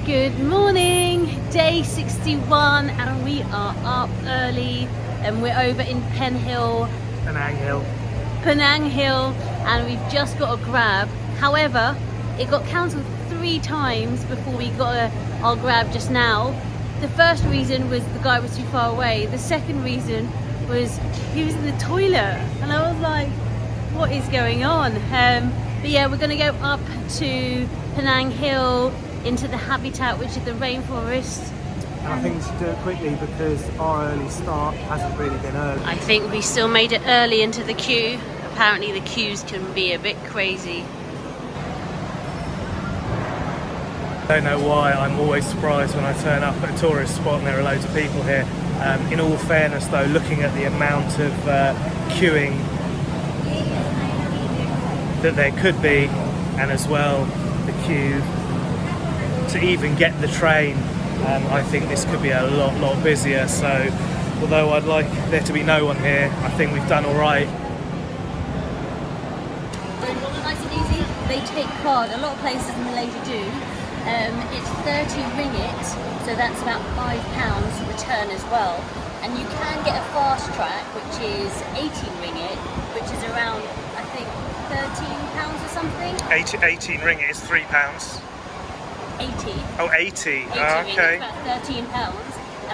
Good morning, day 61, and we are up early and we're over in Penang Hill, and we've just got a grab. However, it got cancelled 3 times before we got our grab just now. The first reason was the guy was too far away. The second reason was he was in the toilet, and I was like, what is going on? But yeah, we're gonna go up to Penang Hill into the habitat, which is the rainforest. And I think we should do it quickly because our early start hasn't really been early. I think we still made it early into the queue. Apparently the queues can be a bit crazy. I don't know why I'm always surprised when I turn up at a tourist spot and there are loads of people here. In all fairness though, looking at the amount of queuing that there could be, and as well the queue to even get the train, I think this could be a lot busier. So although I'd like there to be no one here, I think we've done all right. Nice and easy. They take card. A lot of places in Malaysia do. It's 30 ringgit, so that's about £5 return as well. And you can get a fast track, which is 18 ringgit, which is around, I think, £13 or something. 18 ringgit is £3. 80. Oh, 80. Oh, okay. About £13.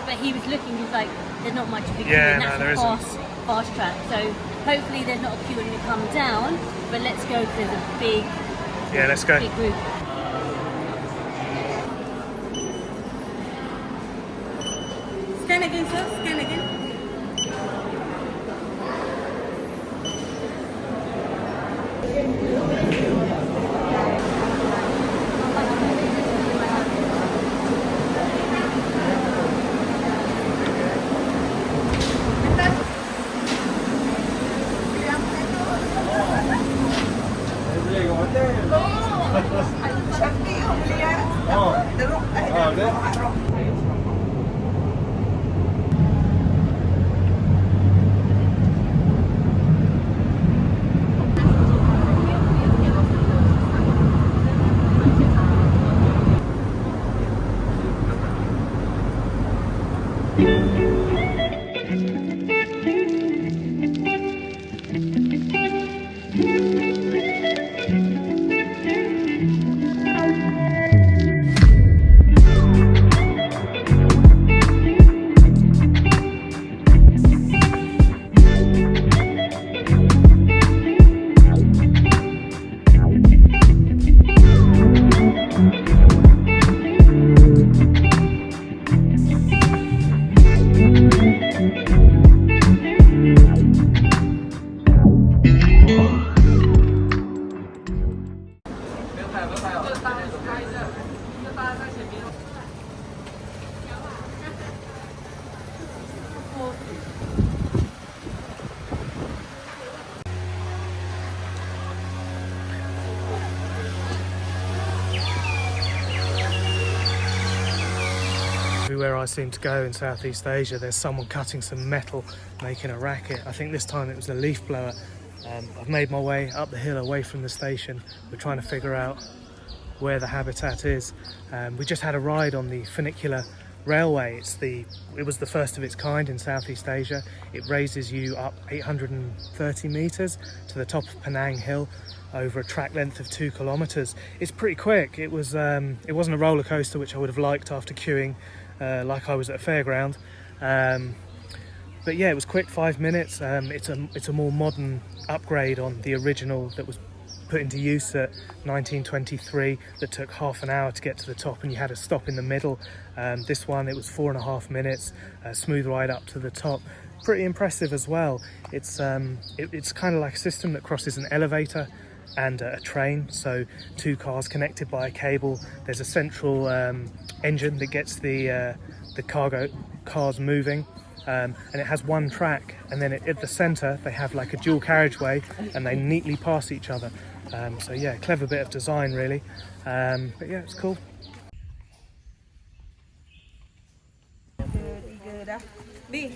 But he was looking, he was like, there's not much of a queue, Yeah, and that's there a isn't. fast track. So hopefully there's not a queue when we come down, but let's go because there's a big, Yeah, let's go. big group. Scan again, sir. Scan again. Everywhere I seem to go in Southeast Asia, there's someone cutting some metal, making a racket. I think this time it was a leaf blower. I've made my way up the hill away from the station. We're trying to figure out where the habitat is. We just had a ride on the funicular railway. It was the first of its kind in Southeast Asia. It raises you up 830 meters to the top of Penang Hill over a track length of 2 kilometers. It's pretty quick. It wasn't a roller coaster, which I would have liked after queuing like I was at a fairground. But yeah, it was quick, 5 minutes. It's a more modern upgrade on the original that was put into use at 1923 that took half an hour to get to the top, and you had a stop in the middle. This one, it was 4.5 minutes, smooth ride up to the top. Pretty impressive as well. It's kind of like a system that crosses an elevator and a train, so 2 cars connected by a cable. There's a central engine that gets the cargo cars moving. And it has 1 track, and then at the centre they have like a dual carriageway, and they neatly pass each other. So yeah, clever bit of design really. But yeah, it's cool. B.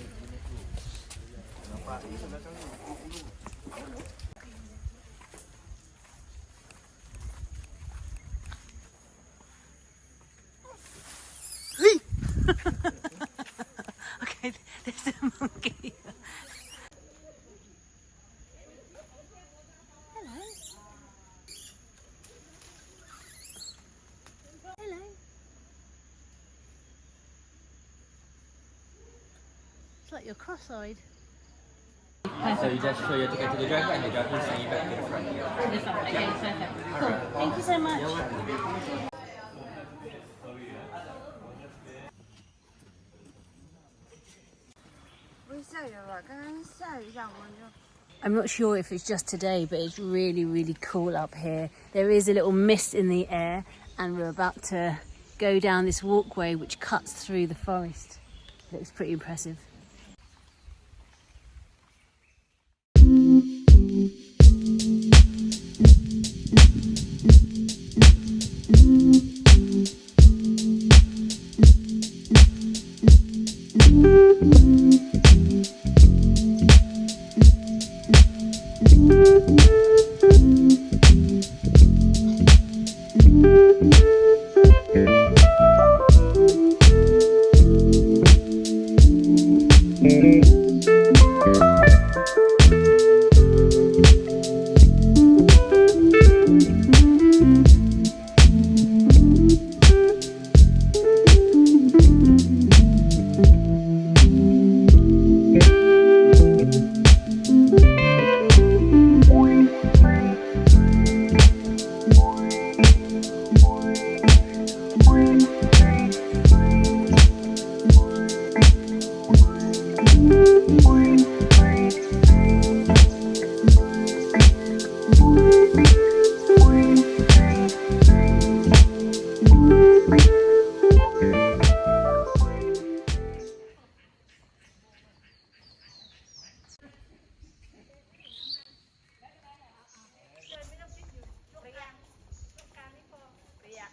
like you're cross-eyed. So you just show your ticket to the driver and the driver will send you back to the front. Okay, perfect. Cool. Thank you so much. I'm not sure if it's just today, but it's really, really cool up here. There is a little mist in the air, and we're about to go down this walkway which cuts through the forest. It looks pretty impressive.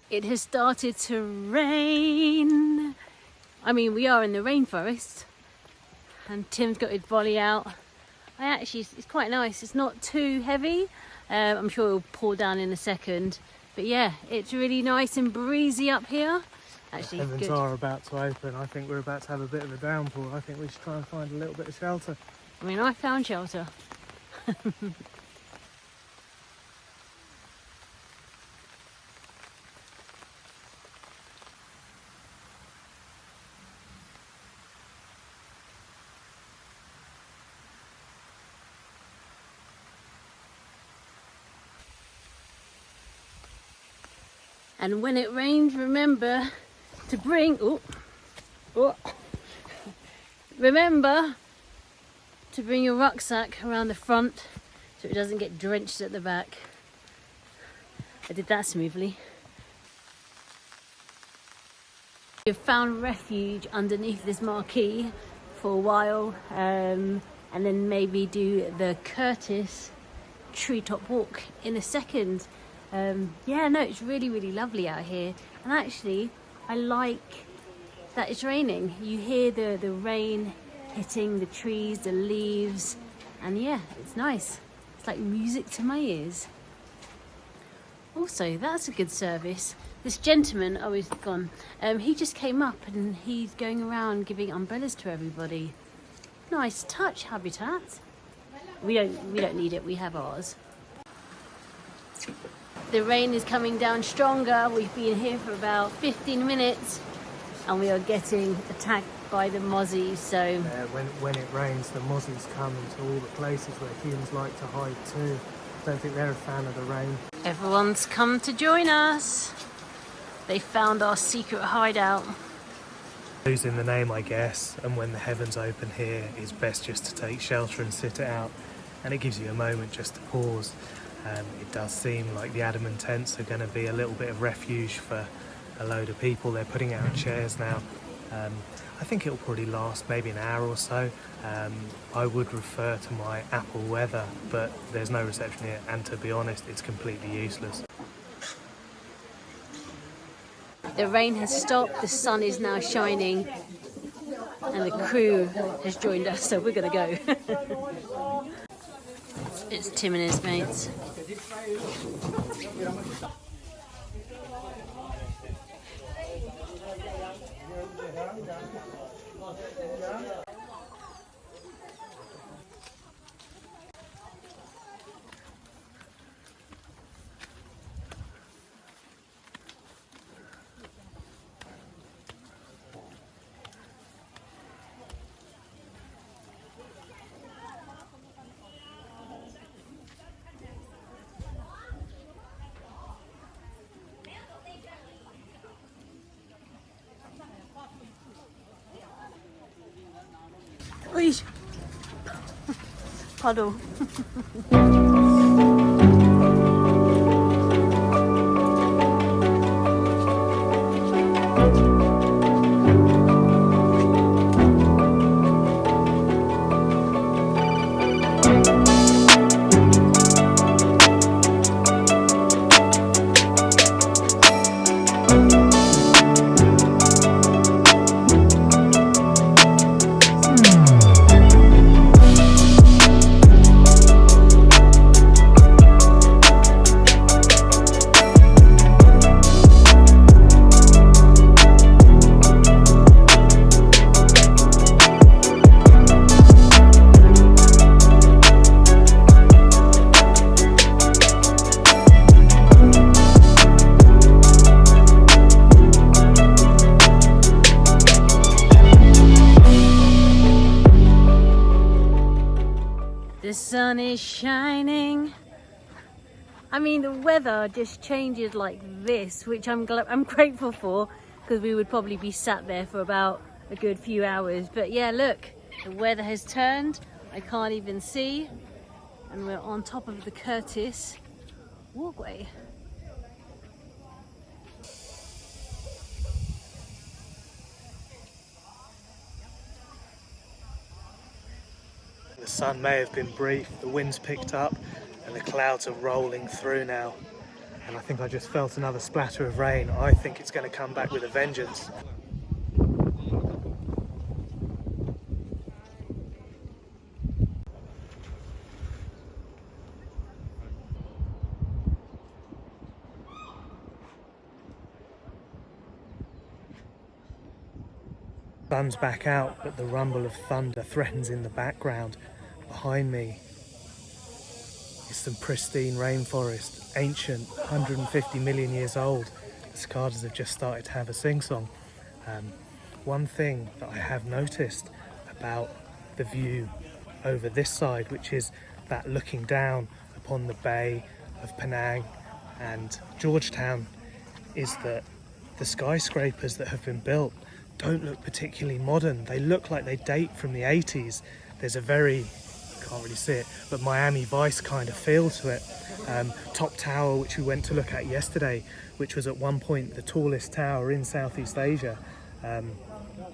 It has started to rain. I mean, we are in the rainforest, and Tim's got his volley out. It's quite nice. It's not too heavy. I'm sure it'll pour down in a second. But yeah, it's really nice and breezy up here. Actually, The heavens good. are about to open. I think we're about to have a bit of a downpour. I think we should try and find a little bit of shelter. I mean, I found shelter. And when it rains, remember to bring, remember to bring your rucksack around the front so it doesn't get drenched at the back. I did that smoothly. We've found refuge underneath this marquee for a while, and then maybe do the Curtis treetop walk in a second. Yeah, no, it's really, really lovely out here. And actually, I like that it's raining. You hear the rain hitting the trees, the leaves, and yeah, it's nice. It's like music to my ears. Also, that's a good service. This gentleman, oh, he's gone. He just came up and he's going around giving umbrellas to everybody. Nice touch, Habitat. We don't need it. We have ours. The rain is coming down stronger. We've been here for about 15 minutes and we are getting attacked by the mozzies. So When it rains, the mozzies come into all the places where humans like to hide too. Don't think they're a fan of the rain. everyone's come to join us. They found our secret hideout. Losing the name, I guess, and when the heavens open here, it's best just to take shelter and sit it out. And it gives you a moment just to pause. It does seem like the Adamant tents are going to be a little bit of refuge for a load of people. They're putting out chairs now. I think it'll probably last maybe an hour or so. I would refer to my Apple Weather, but there's no reception here, and to be honest, it's completely useless. The rain has stopped, the sun is now shining, and the crew has joined us, so we're going to go. It's Tim and his mates. Uish. Puddle. The sun is shining. I mean, the weather just changes like this, which I'm grateful for, because we would probably be sat there for about a good few hours. But yeah, look, the weather has turned. I can't even see, and we're on top of the Curtis walkway. The sun may have been brief, the wind's picked up and the clouds are rolling through now. And I think I just felt another splatter of rain. I think it's going to come back with a vengeance. Sun's back out, but the rumble of thunder threatens in the background. Behind me is some pristine rainforest, ancient, 150 million years old. The cicadas have just started to have a sing-song. One thing that I have noticed about the view over this side, which is that looking down upon the Bay of Penang and Georgetown, is that the skyscrapers that have been built don't look particularly modern. They look like they date from the 80s. There's a very, can't really see it, but Miami Vice kind of feel to it. Top Tower, which we went to look at yesterday, which was at one point the tallest tower in Southeast Asia,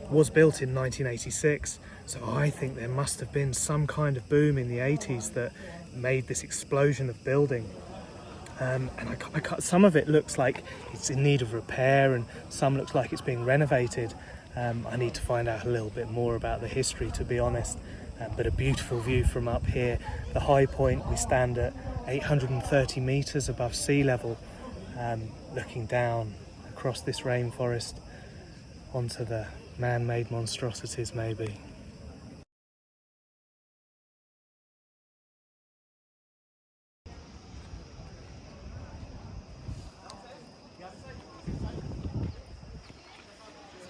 was built in 1986. So I think there must have been some kind of boom in the 80s that made this explosion of building. And some of it looks like it's in need of repair, and some looks like it's being renovated. I need to find out a little bit more about the history, to be honest. But a beautiful view from up here. The high point, we stand at 830 meters above sea level, looking down across this rainforest onto the man-made monstrosities, maybe.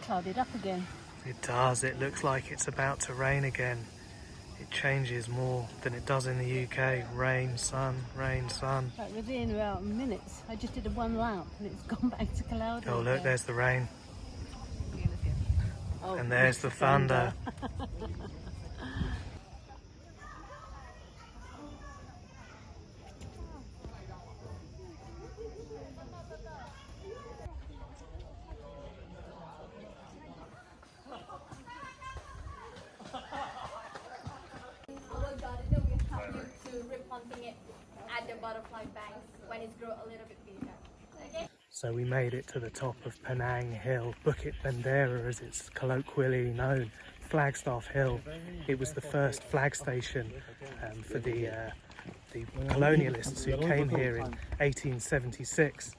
Clouded up again. It does. It looks like it's about to rain again. It changes more than it does in the UK. Rain, sun, rain, sun. Like within about minutes. I just did a one lap and it's gone back to cloudy. Oh, look, again. there's the rain. Oh, And there's the thunder. At the butterfly banks when it's grow a little bit bigger. Okay? So we made it to the top of Penang Hill, Bukit Bendera as it's colloquially known, Flagstaff Hill. It was the first flag station for the colonialists who came here in 1876.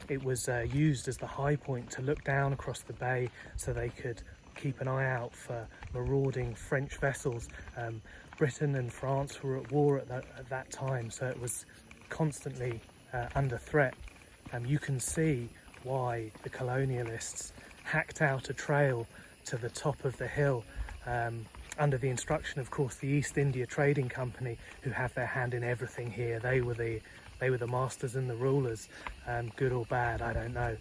It was used as the high point to look down across the bay so they could keep an eye out for marauding French vessels. Britain and France were at war at that time, so it was constantly under threat. You can see why the colonialists hacked out a trail to the top of the hill, under the instruction, of course, the East India Trading Company, who have their hand in everything here. They were the masters and the rulers, good or bad, I don't know.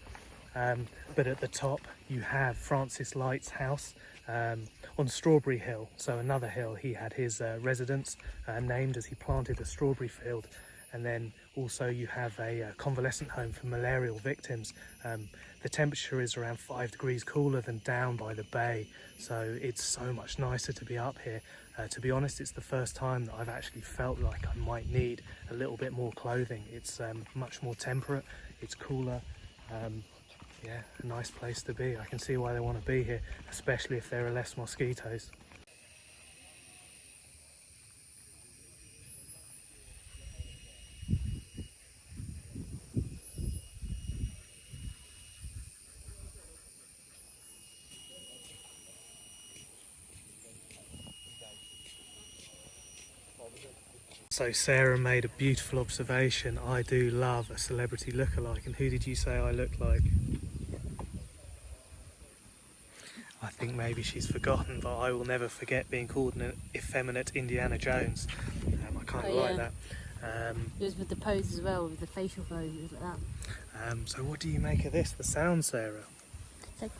But at the top you have Francis Light's house on Strawberry Hill, so another hill he had his residence named as he planted a strawberry field. And then also you have a convalescent home for malarial victims. The temperature is around 5 degrees cooler than down by the bay, so it's so much nicer to be up here. To be honest, it's the first time that I've actually felt like I might need a little bit more clothing. It's much more temperate, it's cooler. Yeah, a nice place to be. I can see why they want to be here, especially if there are less mosquitoes. So Sarah made a beautiful observation. I do love a celebrity lookalike. And who did you say I look like? I think maybe she's forgotten, but I will never forget being called an effeminate Indiana Jones. I kind of like that. It was with the pose as well, with the facial poses like that. So what do you make of this, the sound, Sarah? It's like,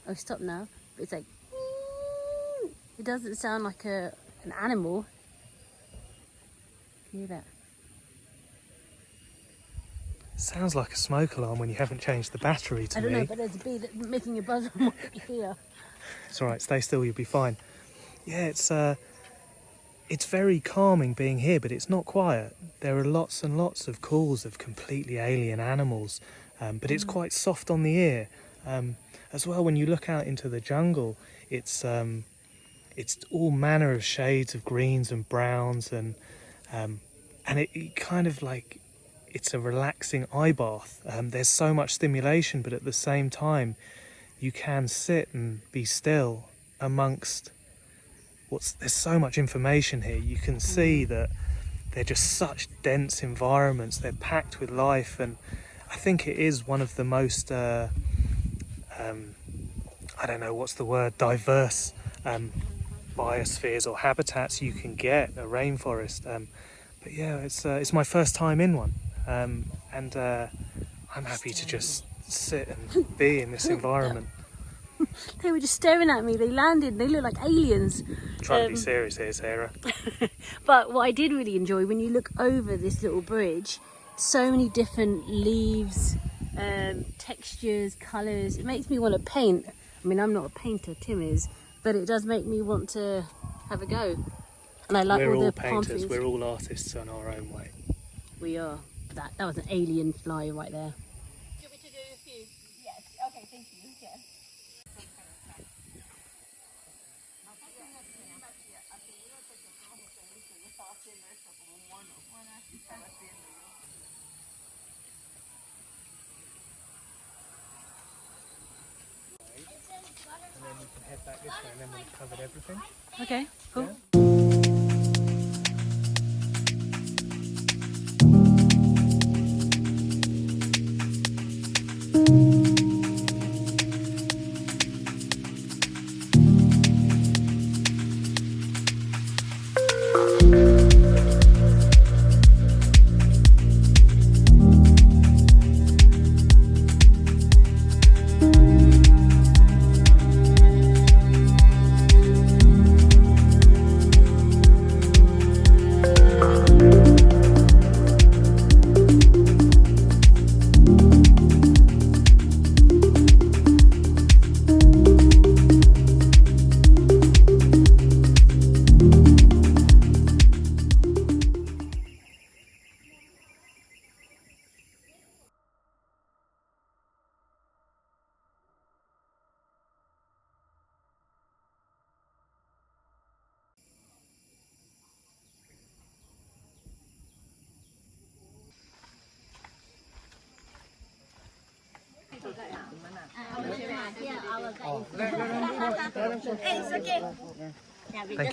oh, stop now. But it's like, it doesn't sound like an animal. Can you hear that? Sounds like a smoke alarm when you haven't changed the battery to me. I don't know, but there's a bee that's making a buzz on my ear. It's alright, stay still, you'll be fine. Yeah, it's very calming being here, but it's not quiet. There are lots and lots of calls of completely alien animals, but it's quite soft on the ear. As well, when you look out into the jungle, it's all manner of shades of greens and browns, and it kind of like, it's a relaxing eye bath. There's so much stimulation, but at the same time you can sit and be still amongst there's so much information here. You can see that they're just such dense environments. They're packed with life, and I think it is one of the most I don't know what's the word, diverse biospheres or habitats you can get, a rainforest. But yeah, it's my first time in one, and I'm happy to just sit and be in this environment. They were just staring at me. They landed. They look like aliens. Try to be serious here, Sarah. But what I did really enjoy, when you look over this little bridge, so many different leaves, textures, colours. It makes me want to paint. I mean, I'm not a painter, Tim is, but it does make me want to have a go. And I like We're all all the palm painters. trees. We're all artists in our own way. We are. That was an alien fly right there. Do you want me to do a few? Yes. Okay, thank you. Yes. And then we can head back this way, and then we've covered everything. Okay, cool.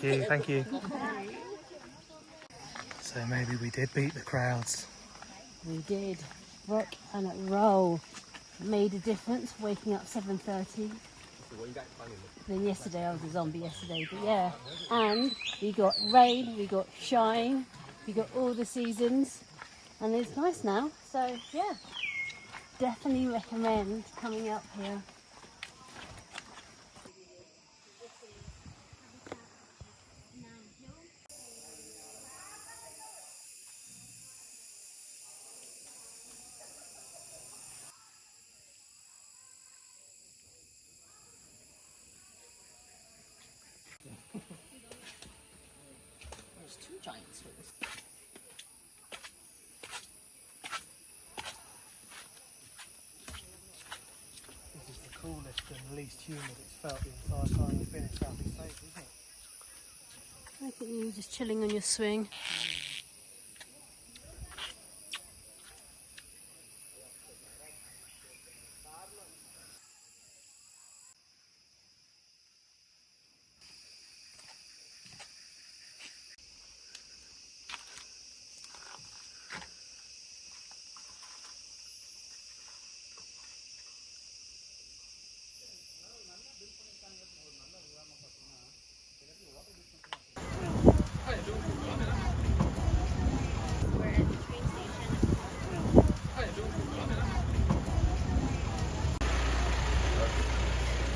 Yeah. Thank you. So maybe we did beat the crowds. We did. Rock and roll made a difference. Waking up 7:30. Then yesterday I was a zombie yesterday, but yeah. And we got rain, we got shine, we got all the seasons, and it's nice now. So yeah. definitely recommend coming up here. There's two giants for this. This is the coolest and least humid it's felt the entire time we've been in Southeast Asia, isn't it? I think you're just chilling on your swing.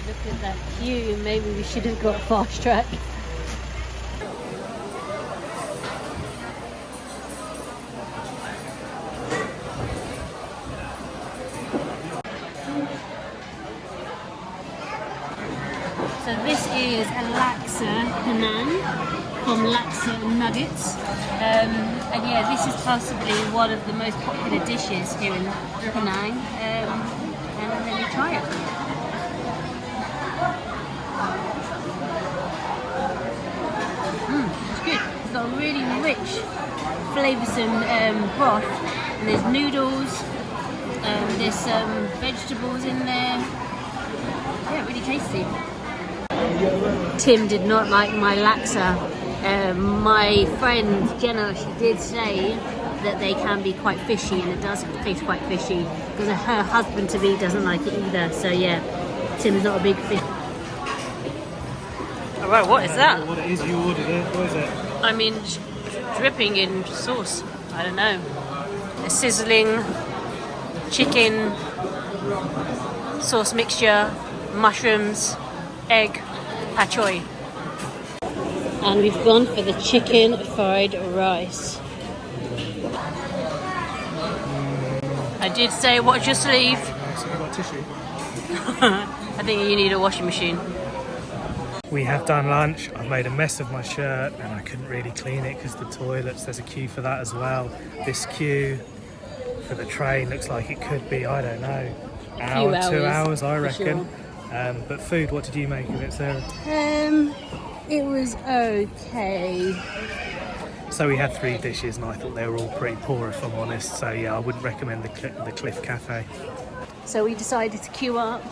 Look at that queue. Maybe we should have got fast track. So this is a Laksa Penang from Laksa Nuggets. And yeah, this is possibly one of the most popular dishes here in Penang. And let me try it. It's good. It's got a really rich, flavoursome broth. And there's noodles, there's some vegetables in there. Yeah, really tasty. Tim did not like my laksa. My friend Jenna, she did say that they can be quite fishy, and it does taste quite fishy because her husband to be doesn't like it either. So yeah, Tim's not a big fish. Alright, what is that? What it is you ordered it? What is it? I mean, dripping in sauce. I don't know. A sizzling chicken sauce mixture, mushrooms, egg, pak choy. And we've gone for the chicken fried rice. I did say watch your sleeve. So you got tissue? I think you need a washing machine. We have done lunch. I've made a mess of my shirt and I couldn't really clean it because the toilets, there's a queue for that as well. This queue for the train looks like it could be, I don't know, hour, 2 hours I reckon. Sure. But food, what did you make of it, Sarah? It was okay. So we had 3 dishes and I thought they were all pretty poor if I'm honest. So yeah, I wouldn't recommend the Cliff Cafe. So we decided to queue up.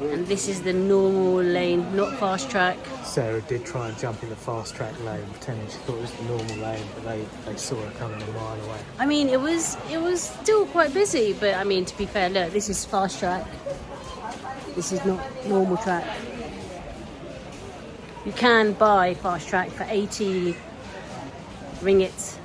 And this is the normal lane, not fast track. Sarah did try and jump in the fast track lane, pretending she thought it was the normal lane, but they saw her coming a mile away. I mean, it was still quite busy, but I mean, to be fair, look, this is fast track. This is not normal track. You can buy fast track for 80 ringgit.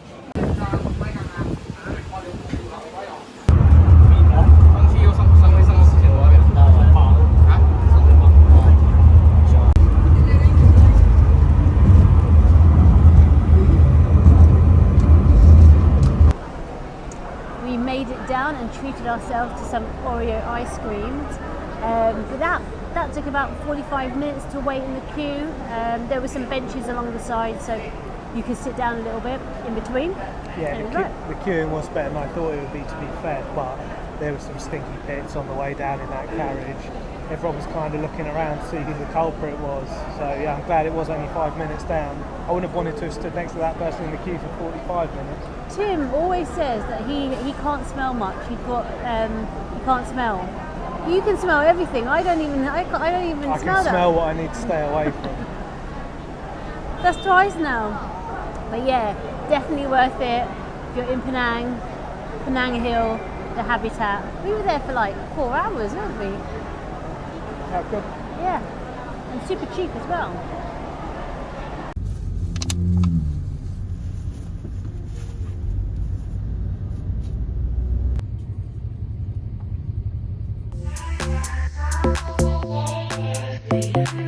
We made it down and treated ourselves to some Oreo ice creams. But that took about 45 minutes to wait in the queue. There were some benches along the side, so you could sit down a little bit in between. Yeah, the queuing was better than I thought it would be, to be fair, but there were some stinky pits on the way down in that carriage. Everyone was kind of looking around to see who the culprit was. So yeah, I'm glad it was only 5 minutes down. I wouldn't have wanted to have stood next to that person in the queue for 45 minutes. Tim always says that he can't smell much. He can't smell. You can smell everything. I don't even I smell can that. smell what I need to stay away from. That's twice now. But yeah, definitely worth it. If you're in Penang, Penang Hill, the Habitat. We were there for like 4 hours, weren't we? How good? Yeah, and super cheap as well. Thank you.